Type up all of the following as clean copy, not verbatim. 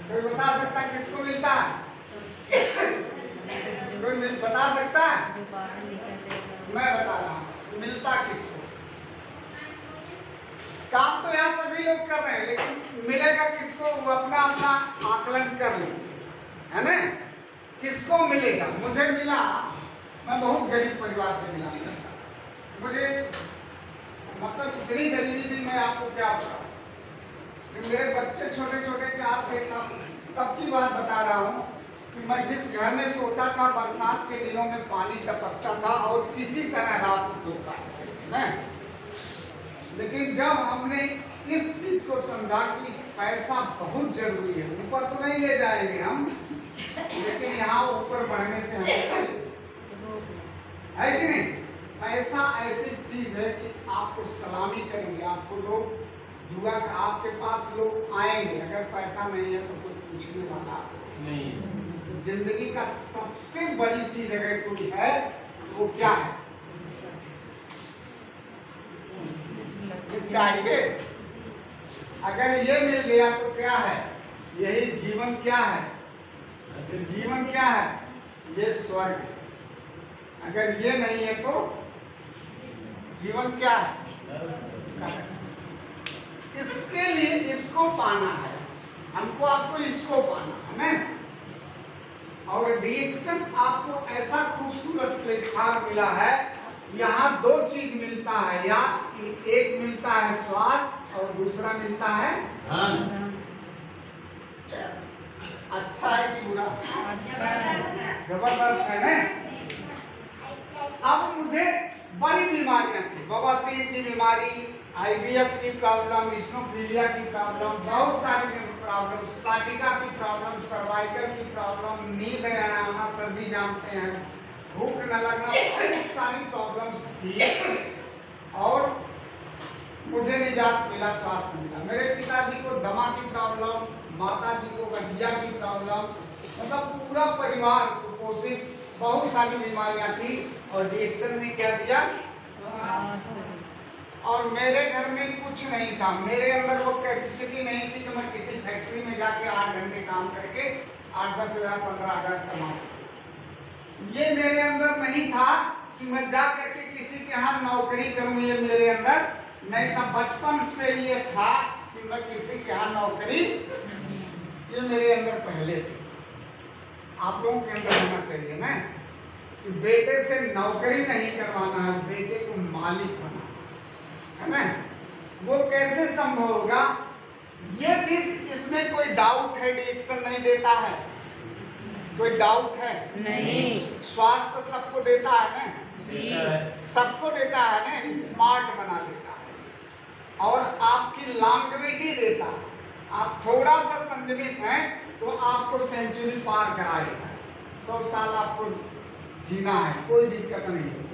कोई बता सकता है किसको मिलता है? कोई बता सकता है? मैं बता रहा हूँ मिलता किसको। काम तो यहाँ सभी लोग कर रहे हैं, लेकिन मिलेगा किसको वो अपना अपना आकलन कर ले, है ना? किसको मिलेगा? मुझे मिला, मैं बहुत गरीब परिवार से मिला, मुझे मतलब इतनी गरीबी थी, मैं आपको क्या बताऊं। मेरे बच्चे छोटे छोटे 4 थे तब की बात बता रहा हूँ कि मैं जिस घर में सोता था बरसात के दिनों में पानी टपकता था और किसी तरह रात होता है। लेकिन जब हमने इस चीज को समझा कि पैसा बहुत जरूरी है, ऊपर तो नहीं ले जाएंगे हम, लेकिन यहाँ ऊपर बढ़ने से हमें है कि नहीं? पैसा ऐसी चीज है कि आपको सलामी करेंगे, आपको लोग जुआ, आपके पास लोग आएंगे, अगर पैसा नहीं है तो कुछ पूछने वाला नहीं। जिंदगी का सबसे बड़ी चीज अगर कोई है वो क्या है? चाहिए। अगर ये मिल गया तो क्या है? यही जीवन क्या है? जीवन क्या है? ये स्वर्ग। अगर ये नहीं है तो जीवन क्या है? इसके लिए इसको पाना है, हमको आपको इसको पाना है ना। और डिएक्शन आपको ऐसा खूबसूरत प्लेटफॉर्म मिला है, यहाँ 2 चीज मिलता है, या एक मिलता है स्वास्थ्य और दूसरा मिलता है अच्छा है पूरा जबरदस्त है ना। अब मुझे बड़ी बीमारियां थी, बवासीर की बीमारी, आईबीएस की प्रॉब्लम, इस्नोफिलिया की प्रॉब्लम, बहुत सारी प्रॉब्लम, साटिका की प्रॉब्लम, सर्वाइकल की प्रॉब्लम, नींद न आना, सर्दी जानते हैं, भूख न लगना, बहुत सारी प्रॉब्लम्स थी। और मुझे निजात मिला, स्वास्थ्य मिला। मेरे पिताजी को दमा की प्रॉब्लम, माता जी को गठिया की प्रॉब्लम, मतलब पूरा परिवार कुपोषित, बहुत सारी बीमारियां थी। और डिएक्शन ने क्या दिया? और मेरे घर में कुछ नहीं था, मेरे अंदर वो कैपेसिटी नहीं थी कि मैं किसी फैक्ट्री में जाके 8 घंटे काम करके 8-10 हज़ार 15 हज़ार कमा सकूं। ये मेरे अंदर नहीं था कि मैं जा करके किसी के यहाँ नौकरी करूं, ये मेरे अंदर नहीं था। बचपन से ये था कि मैं किसी के यहाँ नौकरी, ये मेरे अंदर पहले से। आप लोगों के अंदर होना चाहिए ना कि बेटे से नौकरी नहीं करवाना है, बेटे को मालिक बनाना है ना। वो कैसे संभव होगा? ये चीज, इसमें कोई डाउट है? डिएक्शन नहीं देता है, कोई डाउट है? नहीं। स्वास्थ्य सबको देता है ना, सबको देता है ना, स्मार्ट बना देता है और आपकी लॉन्गेविटी देता है। आप थोड़ा सा संयमित हैं तो आपको सेंचुरी पार कराएगा, 100 साल आपको जीना है, कोई दिक्कत नहीं है।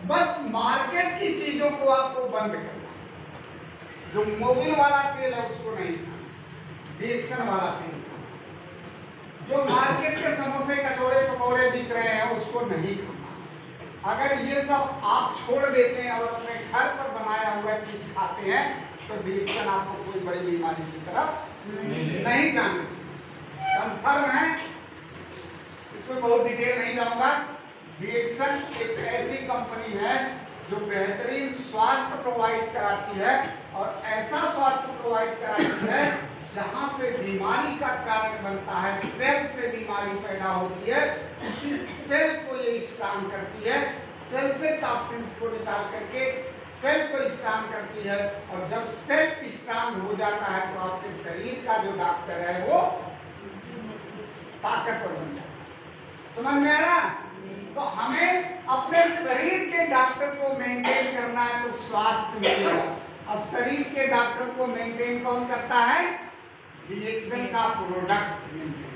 बस मार्केट की चीजों को आपको बंद करना है। जो मोबिल वाला तेल है उसको नहीं खाना, डिएक्शन वाला तेल खाना। जो मार्केट के समोसे कचौड़े पकौड़े बिक रहे हैं उसको नहीं खाना। अगर ये सब आप छोड़ देते हैं और अपने घर पर बनाया हुआ चीज खाते हैं तो डिएक्शन आपको कोई बड़ी बीमारी की तरफ नहीं जाने। कन्फर्म है, इसमें बहुत डिटेल नहीं जाऊंगा। डिएक्शन एक ऐसी कंपनी है जो बेहतरीन स्वास्थ्य प्रोवाइड कराती है और ऐसा स्वास्थ्य प्रोवाइड कराती है जहां से बीमारी का कारण बनता है। सेल से बीमारी पैदा होती है, उसी सेल को ये स्ट्रांग करती है, सेल से टॉक्सिन्स को निकाल करके सेल को स्ट्रांग करती है। और जब सेल स्ट्रांग हो जाता है तो आपके शरीर का जो डॉक्टर है वो ताकतवर बन जाता है। समझ में आ रहा? तो हमें अपने शरीर के डॉक्टर को मेंटेन करना है तो स्वास्थ्य मिलेगा। और शरीर के डॉक्टर को मेंटेन कौन करता है? डिएक्शन का प्रोडक्ट मेंटेन,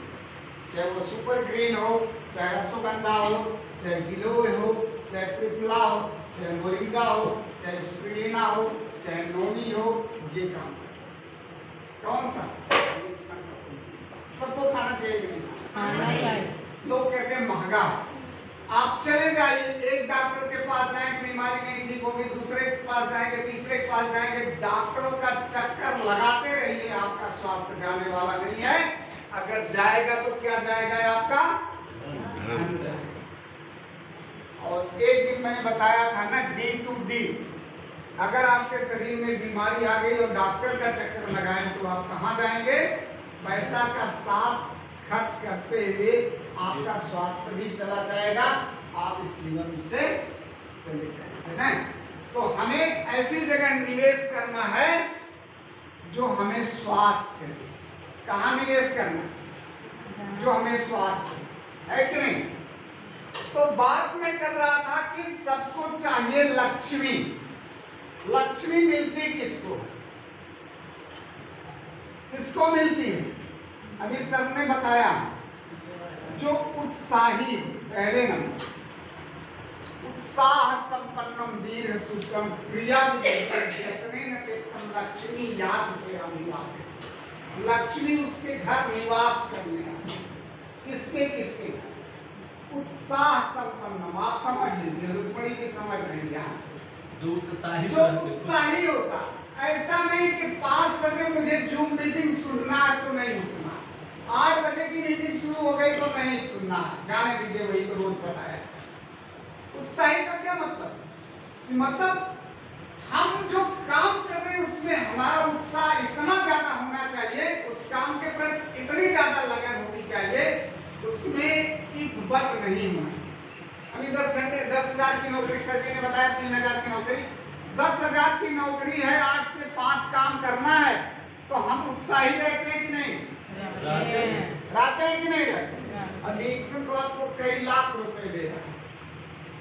चाहे वो सुपर ग्रीन हो, चाहे अश्वगंधा हो, चाहे गिलोय हो, चाहे ट्रिप्ला हो, चाहे मोरिंगा हो, चाहे स्पिरुलिना हो, चाहे नोनी हो, ये काम कौन सा? सबको खाना चाहिए कि नहीं? लोग कहते हैं महंगा। आप चले जाइए, एक डॉक्टर के पास जाएं, बीमारी नहीं ठीक होगी, दूसरे के पास जाएंगे, तीसरे के पास जाएंगे, डॉक्टरों का चक्कर लगाते रहिए, आप आपका स्वास्थ्य जाने वाला नहीं है। अगर जाएगा तो क्या जाएगा आपका अंदर। और एक दिन मैंने बताया था ना डी टू डी, अगर आपके शरीर में बीमारी आ गई और डॉक्टर का चक्कर लगाएं तो आप कहाँ जाएंगे? पैसा का साथ खर्च करते हुए आपका स्वास्थ्य भी चला जाएगा, आप इस जीवन से चले जाएंगे ना। तो हमें ऐसी जगह निवेश करना है जो हमें स्वास्थ्य दे। कहाँ निवेश करना? जो हमें स्वास्थ्य है कि नहीं। तो बात मैं कर रहा था कि सबको चाहिए लक्ष्मी। लक्ष्मी मिलती किसको? किसको मिलती है? अभी सर ने बताया जो उत्साही, पहले नंबर उत्साह संपन्नम दीर्घ सुखम क्रिया लक्ष्मी याद से निवास। लक्ष्मी उसके घर निवास करने। किसके किसके? उत्साह संपन्न। आप समझ लीजिए, रुक्मणी जी समझ रही है। जो उत्साही होता, ऐसा नहीं कि 5 बजे मुझे जूम मीटिंग सुनना है तो नहीं सुनना, 8 बजे की मीटिंग शुरू हो गई तो नहीं सुनना, जाने दीजिए, वही तो रोज बताया। उत्साही का क्या मतलब? मतलब हम जो काम कर रहे हैं उसमें हमारा उत्साह इतना ज्यादा होना चाहिए, उस काम के प्रति इतनी ज्यादा लगन होनी चाहिए, उसमें एक वक्त नहीं होना। अभी 10 घंटे 10,000 की नौकरी, सर जी ने बताया 3,000 की नौकरी, 10,000 की नौकरी है, 8 से 5 काम करना है, तो हम उत्साही रहते हैं कि नहीं? रहते हैं कि नहीं रहते? अधीक्षण तो आपको कई लाख रुपए दे रहा है,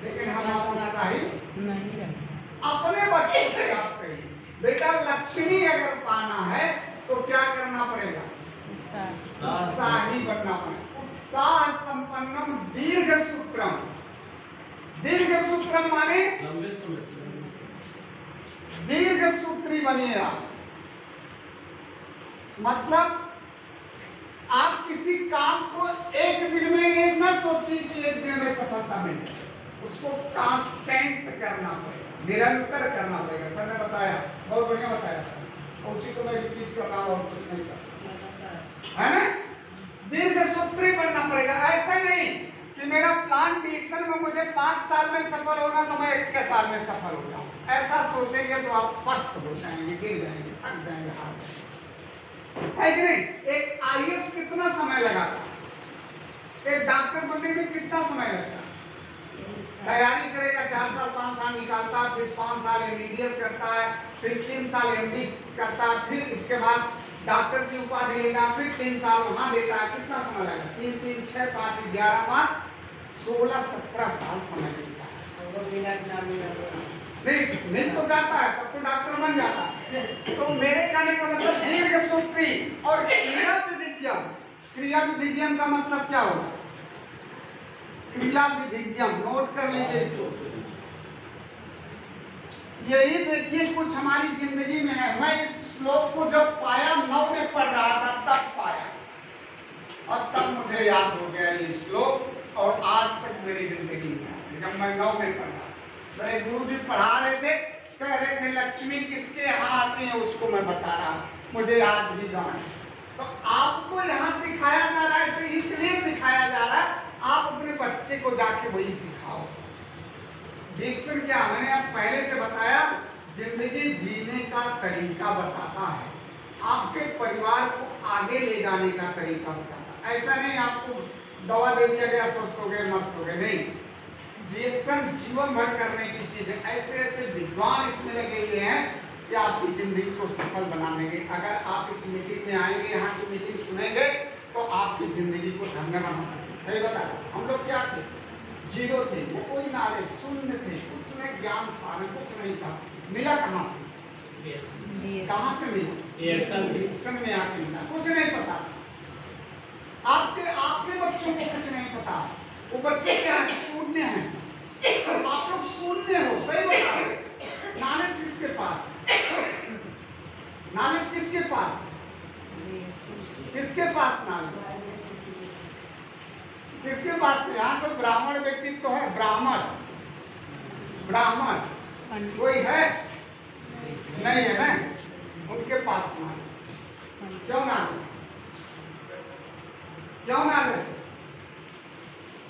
लेकिन हम उत्साही नहीं रहते। अपने बच्चों से आप कहिए, बेटा लक्ष्मी अगर पाना है तो क्या करना पड़ेगा? उत्साही बनना पड़ेगा। उत्साह संपन्नम दीर्घ सूत्रम। दीर्घ सूत्रम माने दीर्घ सूत्री बनिएगा। मतलब आप किसी काम को एक दिन में ये न सोचिए कि एक दिन में सफलता मिले, उसको कांस्टेंट करना पड़ेगा, निरंतर करना पड़ेगा। सर ने बताया, बहुत बढ़िया बताया सर, और उसी को मैं रिपीट कर रहा हूँ और कुछ नहीं करता, है ना। दीर्घ सूत्री बनना पड़ेगा। ऐसा नहीं कि मेरा प्लान डिएक्शन में मुझे 5 साल में सफल होना तो मैं 1 साल में सफल हो जाऊँ, ऐसा सोचेंगे तो आप पस्त हो जाएंगे, गिर जाएंगे, थक जाएंगे, हार जाएंगे, है कि नहीं। एक आईएएस कितना समय लगाता, एक डॉक्टर बनने में कितना समय लगता? तैयारी करेगा, 4 साल 5 साल निकालता, फिर 5 साल एमबीबीएस करता है, फिर 3 साल एमडी करता है, फिर इसके बाद डॉक्टर की उपाधि लेगा, फिर 3 साल वहां देता है। कितना समय लगेगा? 3 3 6 5 11 5 16 17 साल समय लगता है। नहीं मिल तो जाता है, तब तो डॉक्टर बन जाता है। तो मेरे कहने का मतलब दीर्घ सूत्री और क्रिया विधिज्ञम। क्रिया विधिज्ञम का मतलब क्या होगा? क्रिया विधिज्ञम, नोट कर लीजिए इसको। यही देखिए कुछ हमारी जिंदगी में है। मैं इस श्लोक को जब पाया, 9 में पढ़ रहा था तब पाया, और तब मुझे याद हो गया ये श्लोक, और आज तक मेरी जिंदगी में है। जब मैं 9 में पढ़ रहा, मेरे गुरु जी पढ़ा रहे थे, कह रहे थे लक्ष्मी किसके यहाँ आती है, उसको मैं बता रहा, मुझे आज भी जाना है। तो आपको यहाँ सिखाया जा रहा है, तो इसलिए सिखाया जा रहा है, आप अपने बच्चे को जाके वही सिखाओ। डिएक्शन क्या, मैंने आप पहले से बताया, जिंदगी जीने का तरीका बताता है, आपके परिवार को आगे ले जाने का तरीका बताता है। ऐसा नहीं आपको दवा दे दिया गया, स्वस्थ हो गए, मस्त हो गए, नहीं। डिएक्शन जीवन भर करने की चीज है। ऐसे ऐसे विद्वान इसमें लगे हुए हैं कि आपकी जिंदगी को सफल बना देंगे। अगर आप इस मीटिंग में आएंगे, यहाँ की मीटिंग सुनेंगे, तो आपकी जिंदगी को धन्य बनाएंगे। सही बता, हम लोग क्या थे? जीरो थे, वो कोई नॉलेज, शून्य थे, कुछ नहीं ज्ञान था, कुछ नहीं था। मिला कहाँ से? कहाँ से मिला? डिएक्शन में आके मिला। कुछ नहीं पता, आपके बच्चों को कुछ नहीं पता। वो बच्चे क्या है? शून्य हैं। आप लोग शून्य हो, सही बता रहे। नॉलेज किसके पास है? नॉलेज किसके पास है? किसके पास नॉलेज? किसके पास है? यहाँ तो ब्राह्मण व्यक्तित्व तो है, ब्राह्मण कोई है? नहीं है ना, उनके पास नॉलेज। क्यों ना ले? क्यों ना ले?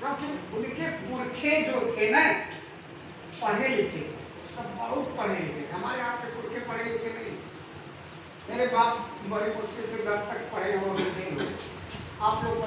क्योंकि उनके पुरखे जो थे ना पढ़े लिखे, सब बहुत पढ़े लिखे। हमारे यहाँ के पुरखे पढ़े लिखे नहीं। मेरे बाप बड़ी मुश्किल से 10 तक पढ़े हुए थे। आप लोग